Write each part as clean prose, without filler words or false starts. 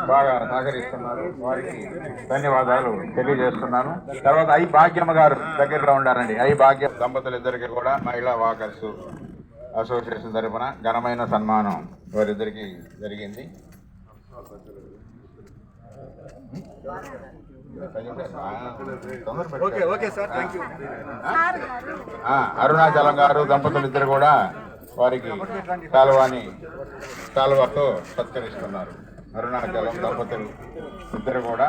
బాగా సహకరిస్తున్నారు. వారికి ధన్యవాదాలు తెలియజేస్తున్నాను. తర్వాత ఐ భాగ్యమ్మ గారు దగ్గరలో ఉండారండి. ఐ భాగ్య దంపతులు ఇద్దరికి కూడా మహిళా వాకర్స్ అసోసియేషన్ తరఫున ఘనమైన సన్మానం వారిద్దరికి జరిగింది. అరుణాచలం గారు దంపతులు ఇద్దరు కూడా వారికి కాలువతో సత్కరిస్తున్నారు. అరుణాచలం దంపతులు ఇద్దరు కూడా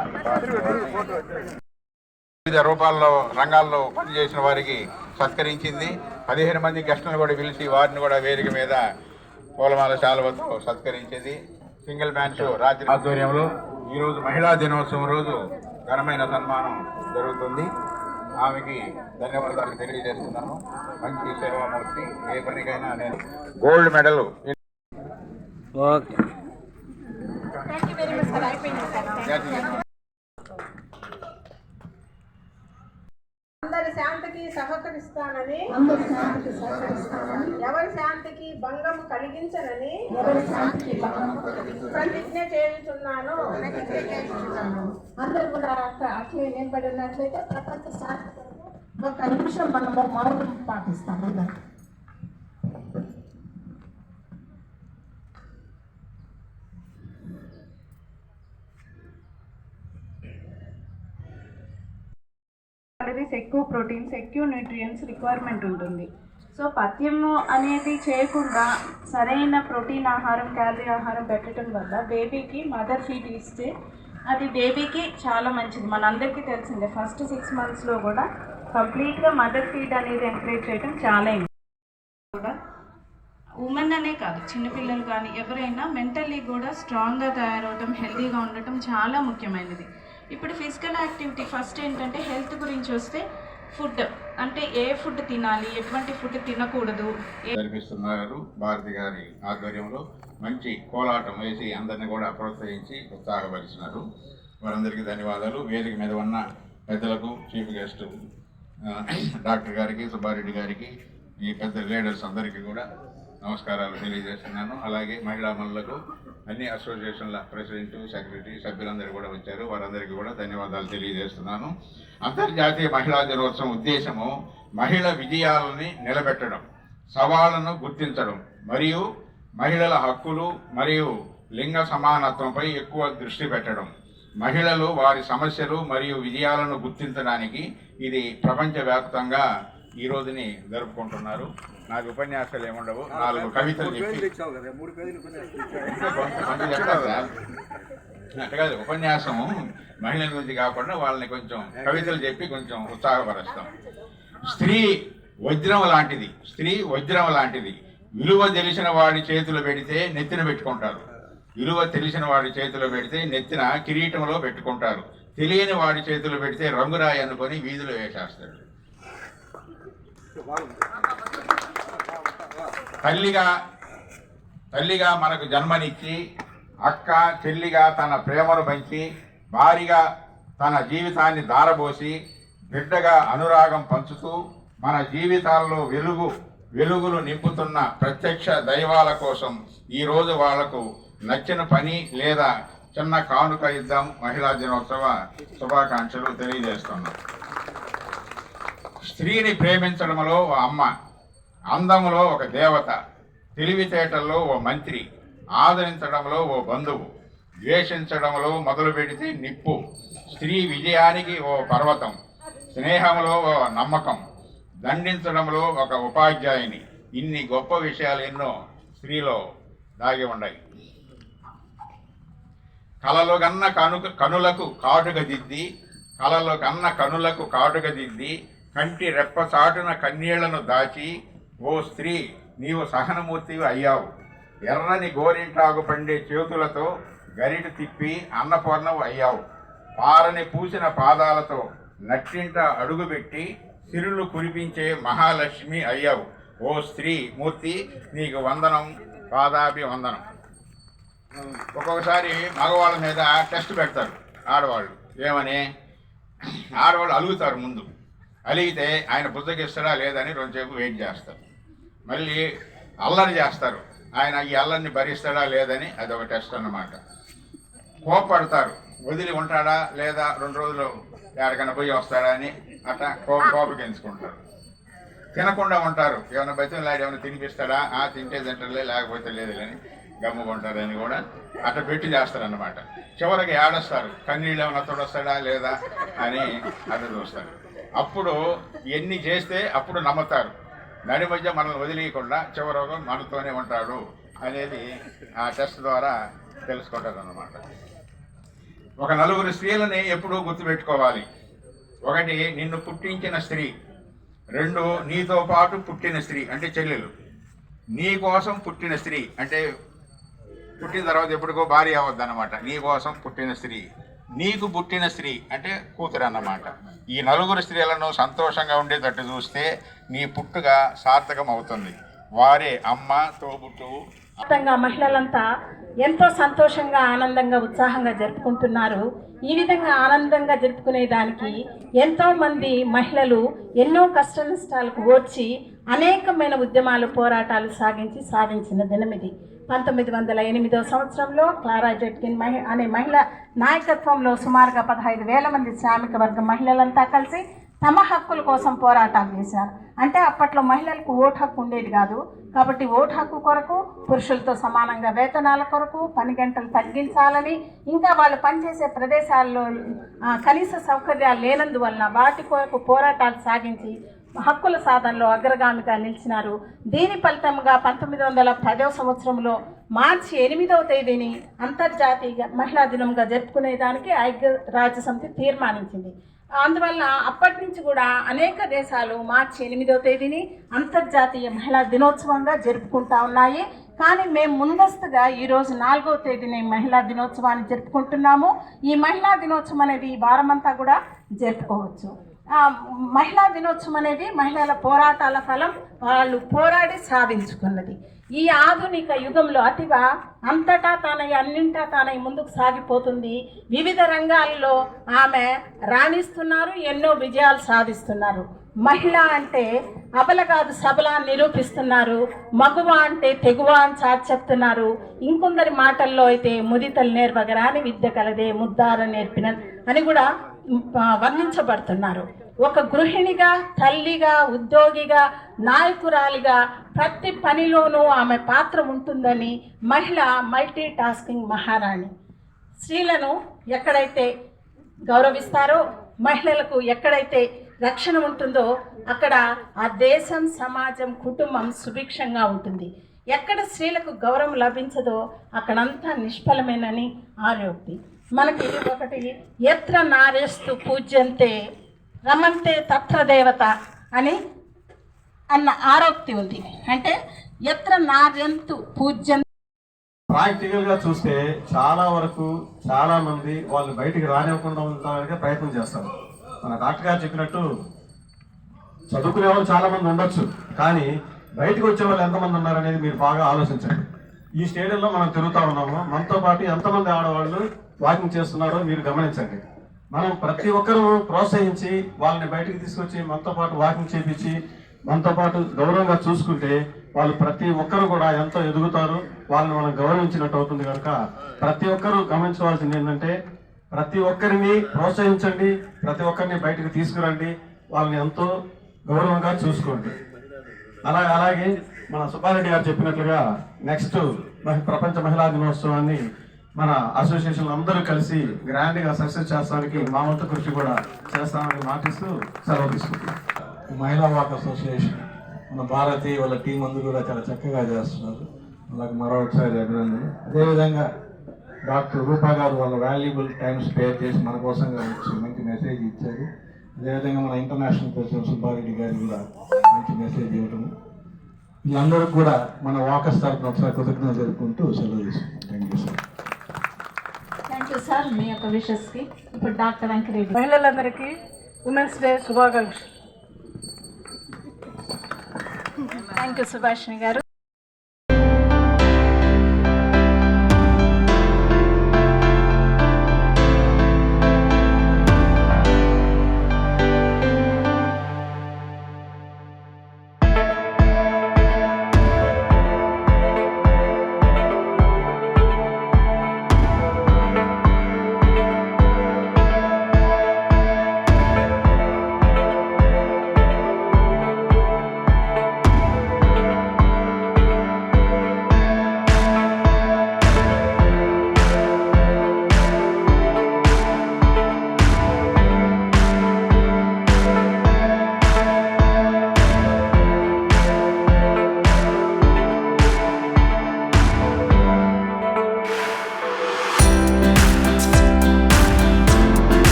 వివిధ రూపాల్లో రంగాల్లో పనిచేసిన వారికి సత్కరించింది. 15 మంది గెస్టులను కూడా పిలిచి వారిని కూడా వేదిక మీద పూలమాల శాలువతో సత్కరించింది. సింగిల్ మ్యాన్ షో రాత్రి ఆధ్వర్యంలో ఈరోజు మహిళా దినోత్సవం రోజు ఘనమైన సన్మానం జరుగుతుంది. ఆమెకి ధన్యవాదాలు తెలియజేస్తున్నాను. మంచి సేవామూర్తి. ఏ పనికైనా నేను గోల్డ్ మెడల్. అందరి శాంతికి సహకరిస్తానని, ఎవరి శాంతికి భంగం కలిగించనని ప్రతిజ్ఞ చేయుచున్నాను. అందరూ కూడా అట్లే నిలబడి ఉన్నట్లయితే ప్రపంచ శాంతి ఒక నిమిషం మనము మౌనం పాటిస్తాము. క్యాలరీస్, ఎక్కువ ప్రోటీన్స్, ఎక్కువ న్యూట్రియంట్స్ రిక్వైర్మెంట్ ఉంటుంది. సో పథ్యము అనేది చేయకుండా సరైన ప్రోటీన్ ఆహారం, క్యాలరీ ఆహారం పెట్టడం వల్ల బేబీకి మదర్ ఫీడ్ ఇస్తే అది బేబీకి చాలా మంచిది. మనందరికీ తెలిసిందే ఫస్ట్ 6 monthsలో కూడా కంప్లీట్గా మదర్ ఫీడ్ అనేది ఎంకరేజ్ చేయడం చాలా కూడా ఉమెన్ అనే కాదు, చిన్నపిల్లలు కానీ ఎవరైనా మెంటల్లీ కూడా స్ట్రాంగ్గా తయారవడం, హెల్తీగా ఉండటం చాలా ముఖ్యమైనది. ఇప్పుడు ఫిజికల్ యాక్టివిటీ ఫస్ట్ ఏంటంటే హెల్త్ గురించి వస్తే ఫుడ్ అంటే ఏ ఫుడ్ తినాలి, ఎటువంటి ఫుడ్ తినకూడదు జరిపిస్తున్నారు. భారతి గారి ఆధ్వర్యంలో మంచి కోలాటం వేసి అందరినీ కూడా ప్రోత్సహించి ఉత్సాహపరిచినారు. వారందరికీ ధన్యవాదాలు. వేదిక మీద ఉన్న పెద్దలకు, చీఫ్ గెస్ట్ డాక్టర్ గారికి, సుబ్బారెడ్డి గారికి, ఈ పెద్ద లీడర్స్ అందరికీ కూడా నమస్కారాలు తెలియజేస్తున్నాను. అలాగే మహిళా మనులకు అన్ని అసోసియేషన్ల ప్రెసిడెంట్, సెక్రటరీ, సభ్యులందరూ కూడా వచ్చారు. వారందరికీ కూడా ధన్యవాదాలు తెలియజేస్తున్నాను. అంతర్జాతీయ మహిళా దినోత్సవం ఉద్దేశము మహిళ విజయాలని నిలబెట్టడం, సవాళ్లను గుర్తించడం మరియు మహిళల హక్కులు మరియు లింగ సమానత్వంపై ఎక్కువ దృష్టి పెట్టడం. మహిళలు వారి సమస్యలు మరియు విజయాలను గుర్తించడానికి ఇది ప్రపంచవ్యాప్తంగా ఈ రోజుని జరుపుకుంటున్నారు. నాకు ఉపన్యాసాలు ఏముండవు, 4 కవితలు చెప్పి అట్లా కాదు. ఉపన్యాసము మహిళల గురించి కాకుండా వాళ్ళని కొంచెం కవితలు చెప్పి కొంచెం ఉత్సాహపరుస్తాం. స్త్రీ వజ్రం లాంటిది, స్త్రీ వజ్రం లాంటిది. విలువ తెలిసిన వాడి చేతులు పెడితే నెత్తిన పెట్టుకుంటారు, విలువ తెలిసిన వాడి చేతిలో పెడితే నెత్తిన కిరీటంలో పెట్టుకుంటారు, తెలియని వాడి చేతిలో పెడితే రంగురాయి అనుకొని వీధిలో వేసేస్తాడు. తల్లిగా మనకు జన్మనిచ్చి, అక్క చెల్లిగా తన ప్రేమను పంచి, భారీగా తన జీవితాన్ని దారబోసి, బిడ్డగా అనురాగం పంచుతూ మన జీవితాల్లో వెలుగులు నింపుతున్న ప్రత్యక్ష దైవాల కోసం ఈరోజు వాళ్లకు నచ్చిన పని లేదా చిన్న కానుక ఇద్దాం. మహిళా దినోత్సవ శుభాకాంక్షలు తెలియజేస్తున్నాం. స్త్రీని ప్రేమించడంలో ఓ అమ్మ, అందములో ఒక దేవత, తెలివితేటల్లో ఓ మంత్రి, ఆదరించడంలో ఓ బంధువు, ద్వేషించడంలో మొదలు పెడితే నిప్పు, స్త్రీ విజయానికి ఓ పర్వతం, స్నేహంలో ఓ నమ్మకం, దండించడంలో ఒక ఉపాధ్యాయుని. ఇన్ని గొప్ప విషయాలు ఎన్నో స్త్రీలో దాగి ఉన్నాయి. కలలో కన్న కనులకు కాటుక దిద్ది కంటి రెప్పసాటున కన్నీళ్లను దాచి, ఓ స్త్రీ నీవు సహనమూర్తివి అయ్యావు. ఎర్రని గోరింటాకు పండే చేతులతో గరిట తిప్పి అన్నపూర్ణవు అయ్యావు. పారని పూసిన పాదాలతో నట్టింట అడుగుపెట్టి సిరులు కురిపించే మహాలక్ష్మి అయ్యావు. ఓ స్త్రీ మూర్తి నీకు వందనం, పాదాభి వందనం. ఒక్కొక్కసారి మగవాళ్ళ మీద టెస్ట్ పెడతారు ఆడవాళ్ళు. ఏమని? ఆడవాళ్ళు అలుగుతారు. ముందు అలిగితే ఆయన బుద్ధగిస్తాడా లేదని 2 సేపు వెయిట్ చేస్తారు. మళ్ళీ అల్లరి చేస్తారు, ఆయన ఈ అల్లరిని భరిస్తాడా లేదని. అదొక టెస్ట్ అన్నమాట. కోపడతారు, వదిలి ఉంటాడా లేదా 2 రోజులు ఎక్కడికైనా పోయి వస్తాడా అని అట్లా కోపగించుకుంటారు. తినకుండా ఉంటారు, ఏమైనా బతిలాడి ఏమైనా తినిపిస్తాడా, తింటే తింటలే లేకపోతే లేదు అని గమ్ముకుంటారని కూడా అట్లా పెట్టి చేస్తారన్నమాట. చివరికి ఏడొస్తారు, కన్నీళ్ళు ఏమైనా తొడొస్తాడా లేదా అని అట్లా చూస్తారు. అప్పుడు ఎన్ని చేస్తే అప్పుడు నమ్ముతారు. నడి మధ్య మనల్ని వదిలేయకుండా చివరకు మనతోనే ఉంటాడు అనేది ఆ టెస్ట్ ద్వారా తెలుసుకుంటారు అన్నమాట. ఒక 4 స్త్రీలని ఎప్పుడూ గుర్తుపెట్టుకోవాలి. 1 నిన్ను పుట్టించిన స్త్రీ, 2 నీతో పాటు పుట్టిన స్త్రీ అంటే చెల్లెలు, నీ కోసం పుట్టిన స్త్రీ అంటే పుట్టిన తర్వాత ఎప్పుడుకో భార్య అవ్వద్దు అన్నమాట. నీ కోసం పుట్టిన స్త్రీ, నీకు పుట్టిన స్త్రీ అంటే కూతురు అన్నమాట. ఈ 4 స్త్రీలను సంతోషంగా ఉండేటట్టు చూస్తే నీ పుట్టుక సార్థకం అవుతుంది. వారే అమ్మ, తోబుట్టువు. మహిళలంతా ఎంతో సంతోషంగా, ఆనందంగా, ఉత్సాహంగా జరుపుకుంటున్నారు. ఈ విధంగా ఆనందంగా జరుపుకునే దానికి ఎంతోమంది మహిళలు ఎన్నో కష్ట నష్టాలకు ఓర్చి అనేకమైన ఉద్యమాలు, పోరాటాలు సాధించిన దినమిది. 1908వ సంవత్సరంలో క్లారా జెట్కిన్ అనే మహిళ నాయకత్వంలో సుమారుగా 15,000 మంది శ్రామిక వర్గ మహిళలంతా కలిసి తమ హక్కుల కోసం పోరాటాలు చేశారు. అంటే అప్పట్లో మహిళలకు ఓటు హక్కు ఉండేది కాదు. కాబట్టి ఓటు హక్కు కొరకు, పురుషులతో సమానంగా వేతనాల కొరకు, పని గంటలు తగ్గించాలని, ఇంకా వాళ్ళు పనిచేసే ప్రదేశాల్లో కనీస సౌకర్యాలు లేనందువలన వాటి కొరకు పోరాటాలు సాగించి హక్కుల సాధనలో అగ్రగామిగా నిలిచినారు. దీని ఫలితంగా 1910వ సంవత్సరంలో మార్చి 8వ తేదీని అంతర్జాతీయ మహిళా దినంగా జరుపుకునేదానికి ఐక్యరాజ్య సమితి తీర్మానించింది. అందువల్ల అప్పటి నుంచి కూడా అనేక దేశాలు మార్చి 8వ తేదీని అంతర్జాతీయ మహిళా దినోత్సవంగా జరుపుకుంటా ఉన్నాయి. కానీ మేము ముందస్తుగా ఈరోజు 4వ తేదీని మహిళా దినోత్సవాన్ని జరుపుకుంటున్నాము. ఈ మహిళా దినోత్సవం అనేది ఈ వారమంతా కూడా జరుపుకోవచ్చు. మహిళా దినోత్సవం అనేది మహిళల పోరాటాల ఫలం, వాళ్ళు పోరాడి సాధించుకున్నది. ఈ ఆధునిక యుగంలో అతిగా అంతటా తానై, అన్నింటా తానై ముందుకు సాగిపోతుంది. వివిధ రంగాల్లో ఆమె రాణిస్తున్నారు, ఎన్నో విజయాలు సాధిస్తున్నారు. మహిళ అంటే అబల కాదు సబల నిరూపిస్తున్నారు. మగువ అంటే తెగువ అని చాటి చెప్తున్నారు. ఇంకొందరి మాటల్లో అయితే ముదితలు నేర్వగరాని విద్య కలదే ముద్దార నేర్పిన అని కూడా వర్ణించబడుతున్నారు. ఒక గృహిణిగా, తల్లిగా, ఉద్యోగిగా, నాయకురాలిగా ప్రతి పనిలోనూ ఆమె పాత్ర ఉంటుందని మహిళ మల్టీ టాస్కింగ్ మహారాణి. స్త్రీలను ఎక్కడైతే గౌరవిస్తారో, మహిళలకు ఎక్కడైతే రక్షణ ఉంటుందో అక్కడ ఆ దేశం, సమాజం, కుటుంబం సుభిక్షంగా ఉంటుంది. ఎక్కడ స్త్రీలకు గౌరవం లభించదో అక్కడంతా నిష్ఫలమేనని ఆరోక్తి. మనకి ఒకటి ఎత్ర నారేస్తు పూజ్యంతే రమంతే తత్ర దేవత అన్న ఆరోక్తి ఉంది. అంటే ఎత్ర నార్యంతు పూజ్యం. ప్రాక్టికల్గా చూస్తే చాలా వరకు చాలా మంది వాళ్ళు బయటికి రానివ్వకుండా ఉండడానికి ప్రయత్నం చేస్తారు. మన డాక్టర్ గారు చెప్పినట్టు చదువుకునే వాళ్ళు చాలా మంది ఉండొచ్చు, కానీ బయటకు వచ్చే వాళ్ళు ఎంతమంది ఉన్నారనేది మీరు బాగా ఆలోచించండి. ఈ స్టేడియంలో మనం తిరుగుతూ ఉన్నాము, మనతో పాటు ఎంతమంది ఆడవాళ్ళు వాకింగ్ చేస్తున్నారో మీరు గమనించండి. మనం ప్రతి ఒక్కరూ ప్రోత్సహించి వాళ్ళని బయటికి తీసుకొచ్చి మనతో పాటు వాకింగ్ చేయించి మనతో పాటు గౌరవంగా చూసుకుంటే వాళ్ళు ప్రతి ఒక్కరు కూడా ఎంతో ఎదుగుతారు. వాళ్ళని మనం గౌరవించినట్టు అవుతుంది. కనుక ప్రతి ఒక్కరూ గమనించవలసింది ఏంటంటే ప్రతి ఒక్కరిని ప్రోత్సహించండి, ప్రతి ఒక్కరిని బయటకు తీసుకురండి, వాళ్ళని ఎంతో గౌరవంగా చూసుకోండి. అలాగే మన సుబ్బారెడ్డి గారు చెప్పినట్లుగా నెక్స్ట్ ప్రపంచ మహిళా దినోత్సవాన్ని మన అసోసియేషన్ అందరూ కలిసి గ్రాండ్గా సక్సెస్ చేస్తానికి మా వంతు కృషి కూడా చేస్తామని మాటిస్తూ సెలవు తీసుకుంటున్నాం. మహిళా వాక్ అసోసియేషన్ మన భారతి వాళ్ళ టీం అందరూ కూడా చాలా చక్కగా చేస్తున్నారు. వాళ్ళకి మరొకసారి అభినందనలు. అదేవిధంగా డాక్టర్ రూపా గారు వాళ్ళ వాల్యుబుల్ టైం స్పేర్ చేసి మన కోసంగా వచ్చి మంచి మెసేజ్ ఇచ్చారు. అదేవిధంగా మన ఇంటర్నేషనల్ ప్రెసిడెంట్ సుబ్బారెడ్డి గారు కూడా మంచి మెసేజ్ ఇవ్వటము. వీళ్ళందరికీ కూడా మన వాకర్స్ తరఫున ఒకసారి కృతజ్ఞతలు జరుపుకుంటూ సెలవు తీసుకుంటాం. Thank you sir. Thank you sir మీ యొక్క విషెస్కి. ఇప్పుడు డాక్టర్ వెంకరెడ్డి. మహిళలందరికీ ఉమెన్స్ డే శుభాకాంక్షలు. Thank you Subhashini garu.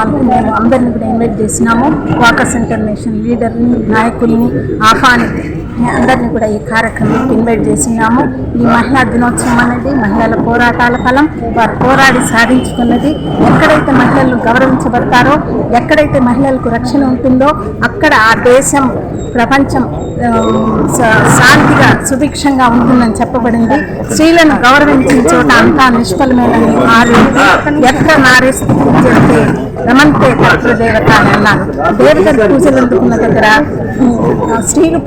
కార్యక్రమాలకు మేము అందరినీ కూడా ఇన్వైట్ చేసినాము. వాకర్స్ ఇంటర్నేషనల్ లీడర్ని, నాయకుల్ని ఆహ్వానించి అందరినీ కూడా ఈ కార్యక్రమానికి ఇన్వైట్ చేసినాము. ఈ మహిళా దినోత్సవం అనేది మహిళల పోరాటాల ఫలం. వారు పోరాడి సాధించుకున్నది. ఎక్కడైతే మహిళలు గౌరవించబడతారో, ఎక్కడైతే మహిళలకు రక్షణ ఉంటుందో అక్కడ ఆ దేశం, ప్రపంచం శాంతిగా సుభిక్షంగా ఉంటుందని చెప్పబడింది. స్త్రీలను గౌరవించిన చోట అంతా నిష్ఫలమేనని ఎక్కడ నారేస్తే రమంతే దేవత అని అన్నారు. దేవతలు పూజలు అందుకున్న దగ్గర, స్త్రీలు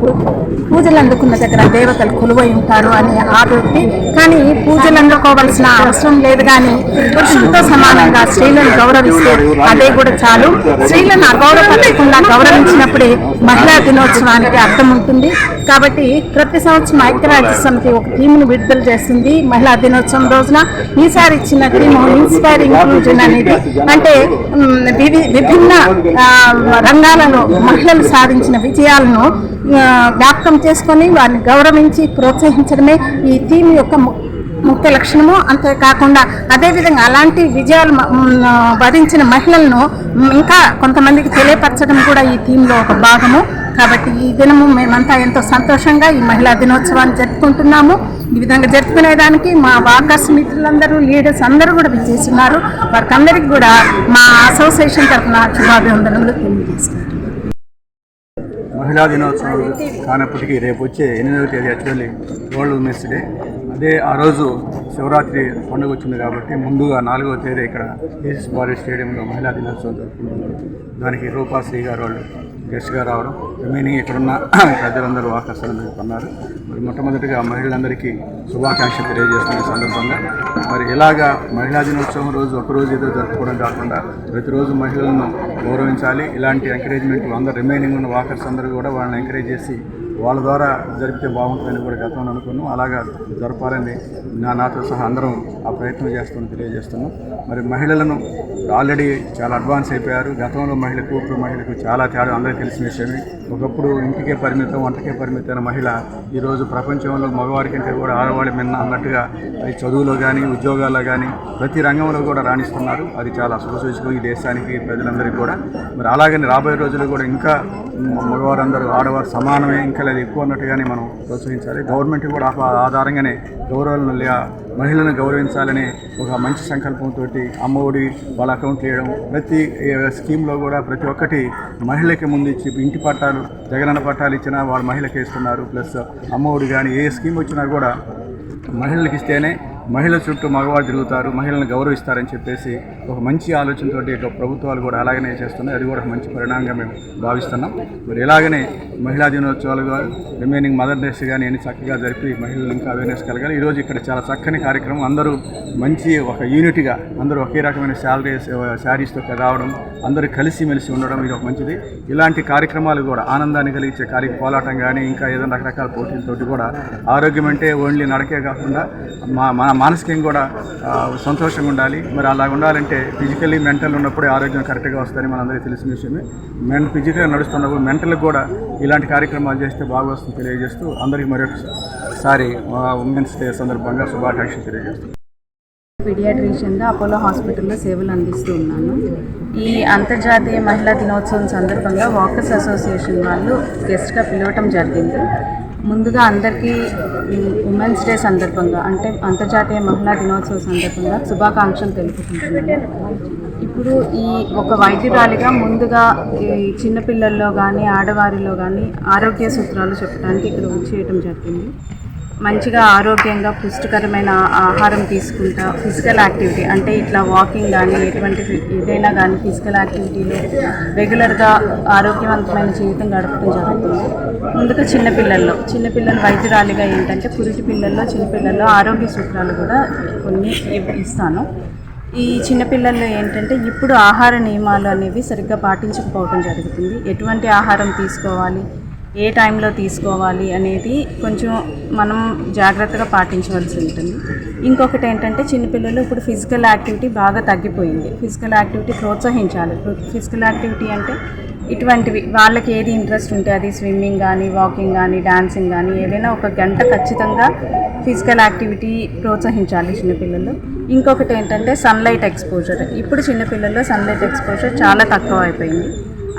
పూజలు అందుకున్న దగ్గర దేవతలు కొలువై ఉంటారు అని ఆలోచి, కానీ పూజలు అందుకోవాల్సిన అవసరం లేదు. కానీ పురుషులతో సమానంగా స్త్రీలను గౌరవిస్తే అదే కూడా చాలు. స్త్రీలను అగౌరవపరచకుండా గౌరవించినప్పుడే మహిళా దినోత్సవానికి అర్థం ఉంటుంది. కాబట్టి ప్రతి సంవత్సరం ఐక్యరాజ్య సమితి ఒక థీమ్ను విడుదల చేస్తుంది మహిళా దినోత్సవం రోజున. ఈసారి ఇచ్చిన థీమ్ ఇన్స్పైర్ ఇంక్లూజన్ అనేది, అంటే విభిన్న రంగాలలో మహిళలు సాధించిన విజయాలను జ్ఞాపకం చేసుకొని వారిని గౌరవించి ప్రోత్సహించడమే ఈ థీమ్ యొక్క ముఖ్య లక్షణము. అంతేకాకుండా అదేవిధంగా అలాంటి విజయాలు వరించిన మహిళలను ఇంకా కొంతమందికి తెలియపరచడం కూడా ఈ థీమ్లో ఒక భాగము. కాబట్టి ఈ దినము మేమంతా ఎంతో సంతోషంగా ఈ మహిళా దినోత్సవాన్ని జరుపుకుంటున్నాము. ఈ విధంగా జరుపుకునేదానికి మా వాకర్స్ మిత్రులందరూ, లీడర్స్ అందరూ కూడా విచ్చేస్తున్నారు. వారికి అందరికీ కూడా మా అసోసియేషన్ తరఫున శుభాభివందనలు తెలియజేస్తున్నారు. మహిళా దినోత్సవం కానప్పటికీ రేపు వచ్చే 8వ తేదీ యాక్చువల్లీ వరల్డ్ ఉమెన్స్ డే. అదే ఆ రోజు శివరాత్రి పండుగ వచ్చింది కాబట్టి ముందుగా 4వ తేదీ ఇక్కడ ఏఎస్ బారీ స్టేడియంలో మహిళా దినోత్సవం జరుపుకుంటున్నారు. దానికి రూపాశ్రీ గారు వాళ్ళు గెస్ట్గా రావడం, రిమైనింగ్ ఇక్కడున్న ప్రజలందరూ వాకర్స్ అన్నారు. మరి మొట్టమొదటిగా మహిళలందరికీ శుభాకాంక్షలు తెలియజేస్తున్న సందర్భంగా మరి ఇలాగా మహిళా దినోత్సవం రోజు ఒకరోజు ఏదో జరుపుకోవడం కాకుండా ప్రతిరోజు మహిళలను గౌరవించాలి. ఇలాంటి ఎంకరేజ్మెంట్ అందరూ రిమైనింగ్ ఉన్న వాకర్స్ అందరూ కూడా వాళ్ళని ఎంకరేజ్ చేసి వాళ్ళ ద్వారా జరిపితే బాగుంటుందని కూడా గతంలో అనుకున్నాం. అలాగా జరపాలని నాతో సహా అందరం ఆ ప్రయత్నం చేస్తామని తెలియజేస్తున్నాం. మరి మహిళలను ఆల్రెడీ చాలా అడ్వాన్స్ అయిపోయారు. గతంలో మహిళకు ఇప్పుడు మహిళకు చాలా తేడా అందరికీ తెలిసిన విషయమే. ఒకప్పుడు ఇంటికే పరిమితం, వంటకే పరిమితమైన మహిళ ఈరోజు ప్రపంచంలో మగవారి కంటే కూడా ఆడవాళ్ళ మిన్న అన్నట్టుగా అది చదువులో కానీ, ఉద్యోగాల్లో కానీ ప్రతి రంగంలో కూడా రాణిస్తున్నారు. అది చాలా శుభసూచకం ఈ దేశానికి, ప్రజలందరికీ కూడా. మరి అలాగని రాబోయే రోజుల్లో కూడా ఇంకా మగవారందరూ ఆడవారు సమానమే, ఇంకా లేదు ఎక్కువ అన్నట్టుగానే మనం ప్రోత్సహించాలి. గవర్నమెంట్ కూడా ఆధారంగానే గౌరవాలను మహిళలను గౌరవించాలని ఒక మంచి సంకల్పంతో అమ్మఒడి వాళ్ళ అకౌంట్లు వేయడం, ప్రతి స్కీమ్లో కూడా ప్రతి ఒక్కటి మహిళకి ముందు ఇచ్చి, ఇంటి పట్టాలు జగనన్న పట్టాలు ఇచ్చినా వాళ్ళు మహిళకి ఇస్తున్నారు. ప్లస్ అమ్మఒడి కానీ ఏ స్కీమ్ వచ్చినా కూడా మహిళలకు ఇస్తేనే మహిళల చుట్టూ మగవాళ్ళు తిరుగుతారు, మహిళలను గౌరవిస్తారని చెప్పేసి ఒక మంచి ఆలోచనతో ప్రభుత్వాలు కూడా అలాగనే చేస్తున్నాయి. అది కూడా మంచి పరిణామంగా మేము భావిస్తున్నాం. మరి ఇలాగనే మహిళా దినోత్సవాలు రిమైనింగ్ మదర్ డేస్ కానీ అన్ని చక్కగా జరిపి మహిళలు ఇంకా అవేర్నెస్ కలగాలి. ఈరోజు ఇక్కడ చాలా చక్కని కార్యక్రమం. అందరూ మంచి ఒక యూనిట్గా అందరూ ఒకే రకమైన శారీస్తో రావడం, అందరూ కలిసిమెలిసి ఉండడం ఇది ఒక మంచిది. ఇలాంటి కార్యక్రమాలు కూడా ఆనందాన్ని కలిగించే పోలాటం కానీ ఇంకా ఏదైనా రకరకాల పోటీలతోటి కూడా ఆరోగ్యం అంటే ఓన్లీ నడకే కాకుండా మన మానసికంగా కూడా సంతోషంగా ఉండాలి. మరి అలా ఉండాలంటే ఫిజికల్లీ మెంటల్ ఉన్నప్పుడే ఆరోగ్యం కరెక్ట్గా వస్తుందని మనందరికీ తెలిసిన విషయమే. ఫిజికల్గా నడుస్తున్నప్పుడు మెంటల్కి కూడా ఇలాంటి కార్యక్రమాలు చేస్తే బాగా వస్తుంది తెలియజేస్తూ అందరికీ మరొకసారి ఉమెన్స్ డే సందర్భంగా శుభాకాంక్షలు తెలియజేస్తాను. పీడియాట్రిషియన్గా అపోలో హాస్పిటల్లో సేవలు అందిస్తూ ఉన్నాను. ఈ అంతర్జాతీయ మహిళా దినోత్సవం సందర్భంగా వాకర్స్ అసోసియేషన్ వాళ్ళు గెస్ట్గా పిలవటం జరిగింది. ముందుగా అందరికీ ఉమెన్స్ డే సందర్భంగా, అంటే అంతర్జాతీయ మహిళా దినోత్సవం సందర్భంగా శుభాకాంక్షలు తెలుపుకుంటున్నాను. ఇప్పుడు ఈ ఒక వైద్యురాలిగా ముందుగా ఈ చిన్నపిల్లల్లో కానీ ఆడవారిలో కానీ ఆరోగ్య సూత్రాలు చెప్పడానికి ఇక్కడ వచ్చేయటం జరిగింది. మంచిగా ఆరోగ్యంగా పుష్టికరమైన ఆహారం తీసుకుంటా, ఫిజికల్ యాక్టివిటీ అంటే ఇట్లా వాకింగ్ కానీ ఎటువంటి ఏదైనా కానీ ఫిజికల్ యాక్టివిటీలో రెగ్యులర్గా ఆరోగ్యవంతమైన జీవితం గడపడం జరుగుతుంది. ముందుగా చిన్నపిల్లలు వైద్యురాలిగా ఏంటంటే పురిటి పిల్లల్లో, చిన్నపిల్లల్లో ఆరోగ్య సూత్రాలు కూడా కొన్ని ఇస్తాను. ఈ చిన్నపిల్లల్లో ఏంటంటే ఇప్పుడు ఆహార నియమాలు అనేవి సరిగ్గా పాటించకపోవడం జరుగుతుంది. ఎటువంటి ఆహారం తీసుకోవాలి, ఏ టైంలో తీసుకోవాలి అనేది కొంచెం మనం జాగ్రత్తగా పాటించవలసి ఉంటుంది. ఇంకొకటి ఏంటంటే చిన్నపిల్లలు ఇప్పుడు ఫిజికల్ యాక్టివిటీ బాగా తగ్గిపోయింది. ఫిజికల్ యాక్టివిటీ ప్రోత్సహించాలి. ఫిజికల్ యాక్టివిటీ అంటే ఇటువంటివి వాళ్ళకి ఏది ఇంట్రెస్ట్ ఉంటే అది స్విమ్మింగ్ కానీ, వాకింగ్ కానీ, డాన్సింగ్ కానీ ఏదైనా ఒక గంట ఖచ్చితంగా ఫిజికల్ యాక్టివిటీ ప్రోత్సహించాలి చిన్నపిల్లలు. ఇంకొకటి ఏంటంటే సన్లైట్ ఎక్స్పోజర్. ఇప్పుడు చిన్నపిల్లల్లో సన్లైట్ ఎక్స్పోజర్ చాలా తక్కువ అయిపోయింది.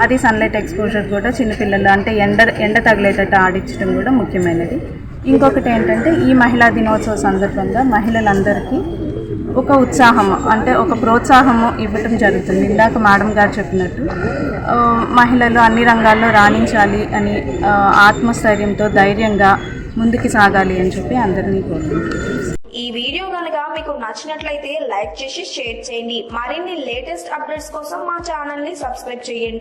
అది సన్లైట్ ఎక్స్పోజర్ కూడా చిన్నపిల్లలు అంటే ఎండ తగిలేటట్టు ఆడించడం కూడా ముఖ్యమైనది. ఇంకొకటి ఏంటంటే ఈ మహిళా దినోత్సవ సందర్భంగా మహిళలందరికీ ఒక ఉత్సాహము అంటే ఒక ప్రోత్సాహము ఇవ్వటం జరుగుతుంది. ఇందాక మేడం గారు చెప్పినట్టు మహిళలు అన్ని రంగాల్లో రాణించాలి అని ఆత్మస్థైర్యంతో ధైర్యంగా ముందుకు సాగాలి అని చెప్పి అందరినీ కోరుకుంటున్నాను. ఈ వీడియో కనుక మీకు నచ్చినట్లయితే లైక్ చేసి షేర్ చేయండి. మరిన్ని లేటెస్ట్ అప్డేట్స్ కోసం మా ఛానల్ని సబ్స్క్రైబ్ చేయండి.